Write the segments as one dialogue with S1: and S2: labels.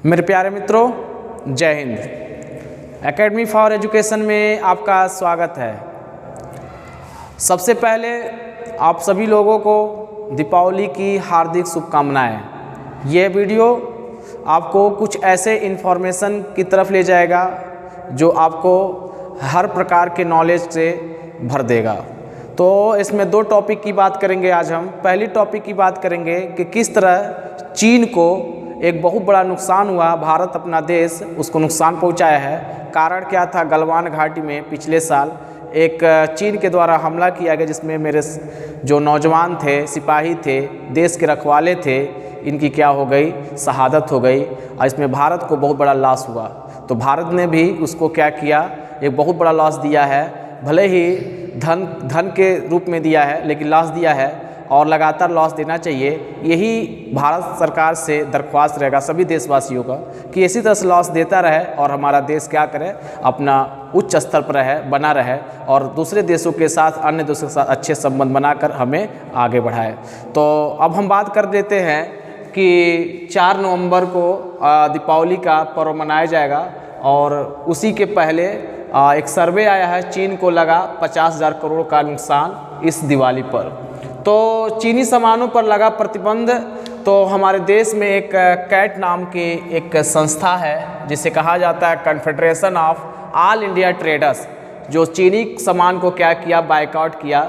S1: मेरे प्यारे मित्रों, जय हिंद। एकेडमी फॉर एजुकेशन में आपका स्वागत है। सबसे पहले आप सभी लोगों को दीपावली की हार्दिक शुभकामनाएं। ये वीडियो आपको कुछ ऐसे इन्फॉर्मेशन की तरफ ले जाएगा जो आपको हर प्रकार के नॉलेज से भर देगा। तो इसमें दो टॉपिक की बात करेंगे आज हम। पहली टॉपिक की बात करेंगे कि किस तरह चीन को एक बहुत बड़ा नुकसान हुआ, भारत अपना देश उसको नुकसान पहुंचाया है। कारण क्या था? गलवान घाटी में पिछले साल एक चीन के द्वारा हमला किया गया, जिसमें मेरे जो नौजवान थे, सिपाही थे, देश के रखवाले थे, इनकी क्या हो गई? शहादत हो गई। और इसमें भारत को बहुत बड़ा लॉस हुआ। तो भारत ने भी उसको क्या किया? एक बहुत बड़ा लॉस दिया है। भले ही धन के रूप में दिया है, लेकिन लॉस दिया है और लगातार लॉस देना चाहिए। यही भारत सरकार से दरख्वास्त रहेगा सभी देशवासियों का कि इसी तरह से लॉस देता रहे और हमारा देश क्या करे, अपना उच्च स्तर पर रहे, बना रहे और दूसरे देशों के साथ, अन्य देशों के साथ अच्छे संबंध बनाकर हमें आगे बढ़ाए। तो अब हम बात कर लेते हैं कि 4 नवंबर को दीपावली का पर्व मनाया जाएगा और उसी के पहले एक सर्वे आया है, चीन को लगा 50,000 करोड़ का नुकसान इस दिवाली पर। तो चीनी सामानों पर लगा प्रतिबंध। तो हमारे देश में एक कैट नाम की एक संस्था है, जिसे कहा जाता है confederation of all India traders, जो चीनी सामान को क्या किया? बायकॉट किया।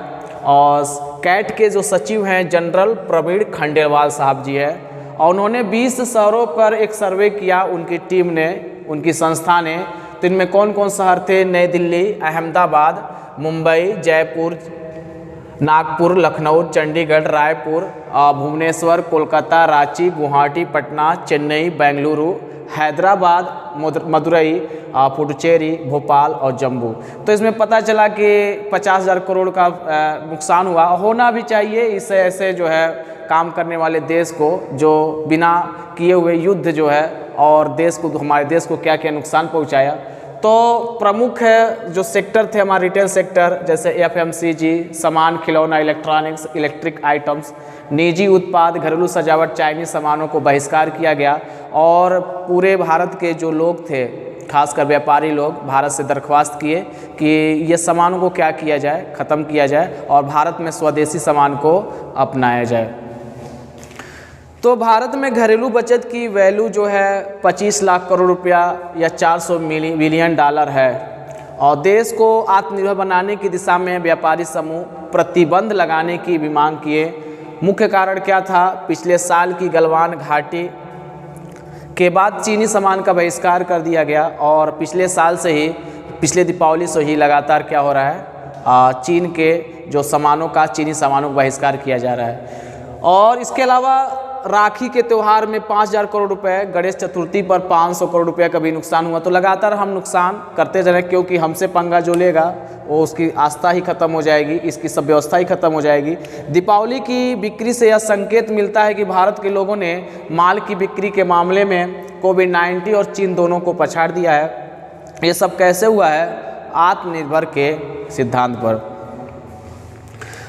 S1: और कैट के जो सचिव हैं जनरल प्रवीण खंडेलवाल साहब जी है, और उन्होंने 20 शहरों पर एक सर्वे किया उनकी टीम ने, उनकी संस्था ने। तो इनमें कौन कौन शहर थे? नई दिल्ली, अहमदाबाद, मुंबई, जयपुर, नागपुर, लखनऊ, चंडीगढ़, रायपुर, भुवनेश्वर, कोलकाता, रांची, गुवाहाटी, पटना, चेन्नई, बेंगलुरु, हैदराबाद, मदुरई, पुडुचेरी, भोपाल और जम्मू। तो इसमें पता चला कि 50,000 करोड़ का नुकसान हुआ। होना भी चाहिए। इससे ऐसे जो है काम करने वाले देश को, जो बिना किए हुए युद्ध जो है और देश को, हमारे देश को क्या क्या नुकसान पहुंचाया। तो प्रमुख जो सेक्टर थे हमारे रिटेल सेक्टर, जैसे FMCG, सामान, खिलौना, इलेक्ट्रॉनिक्स, इलेक्ट्रिक आइटम्स, निजी उत्पाद, घरेलू सजावट, चाइनीज सामानों को बहिष्कार किया गया। और पूरे भारत के जो लोग थे, खासकर व्यापारी लोग, भारत से दरख्वास्त किए कि ये सामानों को क्या किया जाए? ख़त्म किया जाए और भारत में स्वदेशी सामान को अपनाया जाए। तो भारत में घरेलू बचत की वैल्यू जो है 25 लाख करोड़ रुपया या 400 बिलियन डॉलर है। और देश को आत्मनिर्भर बनाने की दिशा में व्यापारी समूह प्रतिबंध लगाने की भी मांग किए। मुख्य कारण क्या था? पिछले साल की गलवान घाटी के बाद चीनी सामान का बहिष्कार कर दिया गया और पिछले साल से ही, पिछले दीपावली से ही लगातार क्या हो रहा है? चीन के जो सामानों का, चीनी सामानों का बहिष्कार किया जा रहा है। और इसके अलावा राखी के त्यौहार में 5,000 करोड़ रुपए, गणेश चतुर्थी पर 500 करोड़ रुपए का भी नुकसान हुआ। तो लगातार हम नुकसान करते जा रहे हैं, क्योंकि हमसे पंगा जो लेगा वो उसकी आस्था ही खत्म हो जाएगी, इसकी सब व्यवस्था ही खत्म हो जाएगी। दीपावली की बिक्री से यह संकेत मिलता है कि भारत के लोगों ने माल की बिक्री के मामले में कोविड-19 और चीन दोनों को पछाड़ दिया है। ये सब कैसे हुआ है? आत्मनिर्भर के सिद्धांत पर।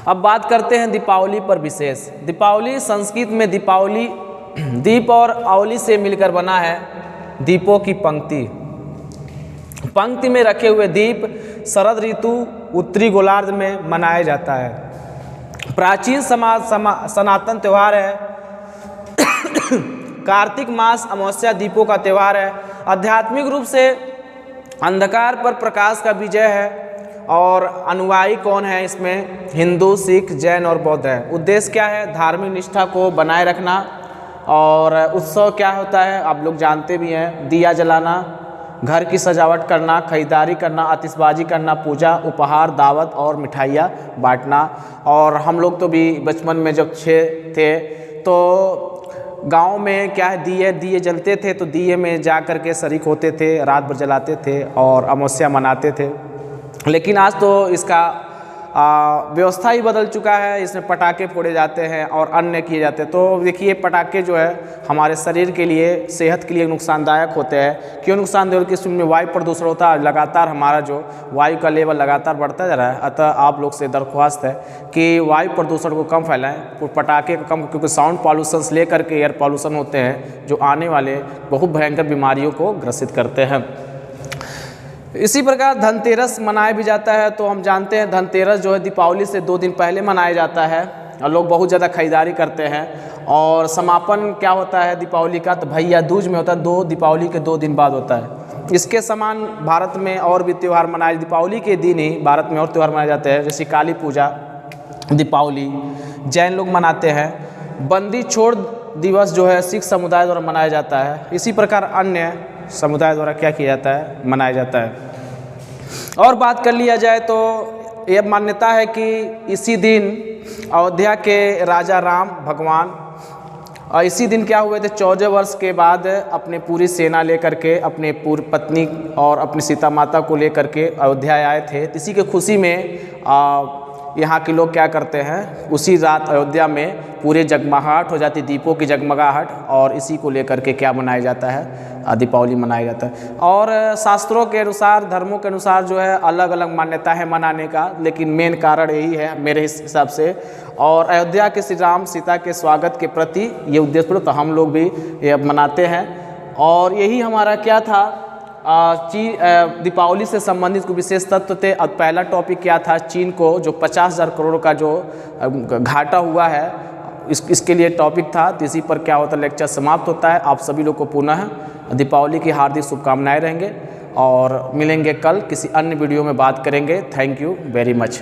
S1: अब बात करते हैं दीपावली पर विशेष। दीपावली संस्कृत में दीपावली दीप और औली से मिलकर बना है। दीपों की पंक्ति, पंक्ति में रखे हुए दीप शरद ऋतु उत्तरी गोलार्ध में मनाया जाता है। प्राचीन सनातन त्यौहार है। कार्तिक मास अमावस्या दीपों का त्यौहार है। आध्यात्मिक रूप से अंधकार पर प्रकाश का विजय है। और अनुयायी कौन है इसमें? हिंदू, सिख, जैन और बौद्ध है। उद्देश्य क्या है? धार्मिक निष्ठा को बनाए रखना। और उत्सव क्या होता है? आप लोग जानते भी हैं। दिया जलाना, घर की सजावट करना, खरीदारी करना, आतिशबाजी करना, पूजा, उपहार, दावत और मिठाइयाँ बांटना। और हम लोग तो भी बचपन में जब थे तो गांव में क्या है, दिए जलते थे, तो दिए में जा कर के शरीक होते थे, रात भर जलाते थे और अमावस्या मनाते थे। लेकिन आज तो इसका व्यवस्था ही बदल चुका है। इसमें पटाखे फोड़े जाते हैं और अन्य किए जाते हैं। तो देखिए पटाखे जो है हमारे शरीर के लिए, सेहत के लिए नुकसानदायक होते हैं। क्यों नुकसानदायक? कि इसमें वायु प्रदूषण होता है, लगातार हमारा जो वायु का लेवल लगातार बढ़ता जा रहा है। अतः आप लोग से दरख्वास्त है कि वायु प्रदूषण को कम फैलाएं, पटाखे को कम, क्योंकि साउंड पॉल्यूशन से लेकर के एयर पॉल्यूशन होते हैं जो आने वाले बहुत भयंकर बीमारियों को ग्रसित करते हैं। इसी प्रकार धनतेरस मनाया भी जाता है। तो हम जानते हैं धनतेरस जो है दीपावली से 2 दिन पहले मनाया जाता है और लोग बहुत ज़्यादा खरीदारी करते हैं। और समापन क्या होता है दीपावली का? तो भैया दूज में होता है, दीपावली के 2 दिन बाद होता है। इसके समान भारत में और भी त्यौहार मनाए, दीपावली के दिन ही भारत में और त्यौहार मनाए जाते हैं, जैसे काली पूजा, दीपावली जैन लोग मनाते हैं। बंदी छोड़ दिवस जो है सिख समुदाय द्वारा मनाया जाता है। इसी प्रकार अन्य समुदाय द्वारा क्या किया जाता है? मनाया जाता है। और बात कर लिया जाए तो यह मान्यता है कि इसी दिन अयोध्या के राजा राम भगवान और इसी दिन क्या हुए थे, 14 वर्ष के बाद अपने पूरी सेना लेकर के, अपने पूरी पत्नी और अपनी सीता माता को लेकर के अयोध्या आए थे। इसी के खुशी में यहाँ के लोग क्या करते हैं, उसी रात अयोध्या में पूरे जगमगाहट हो जाती, दीपों की जगमगाहट, और इसी को लेकर के क्या मनाया जाता है? दीपावली मनाया जाता है। और शास्त्रों के अनुसार, धर्मों के अनुसार जो है अलग अलग मान्यता है मनाने का, लेकिन मेन कारण यही है मेरे हिसाब से। और अयोध्या के श्री राम सीता के स्वागत के प्रति ये उद्देश्य, तो हम लोग भी ये मनाते हैं। और यही हमारा क्या था, दीपावली से संबंधित कुछ विशेष तत्व थे। अब पहला टॉपिक क्या था? चीन को जो 50,000 करोड़ का जो घाटा हुआ है, इसके लिए टॉपिक था। तो इसी पर क्या होता है, लेक्चर समाप्त होता है। आप सभी लोग को पुनः दीपावली की हार्दिक शुभकामनाएं रहेंगे और मिलेंगे कल किसी अन्य वीडियो में बात करेंगे। Thank you very much.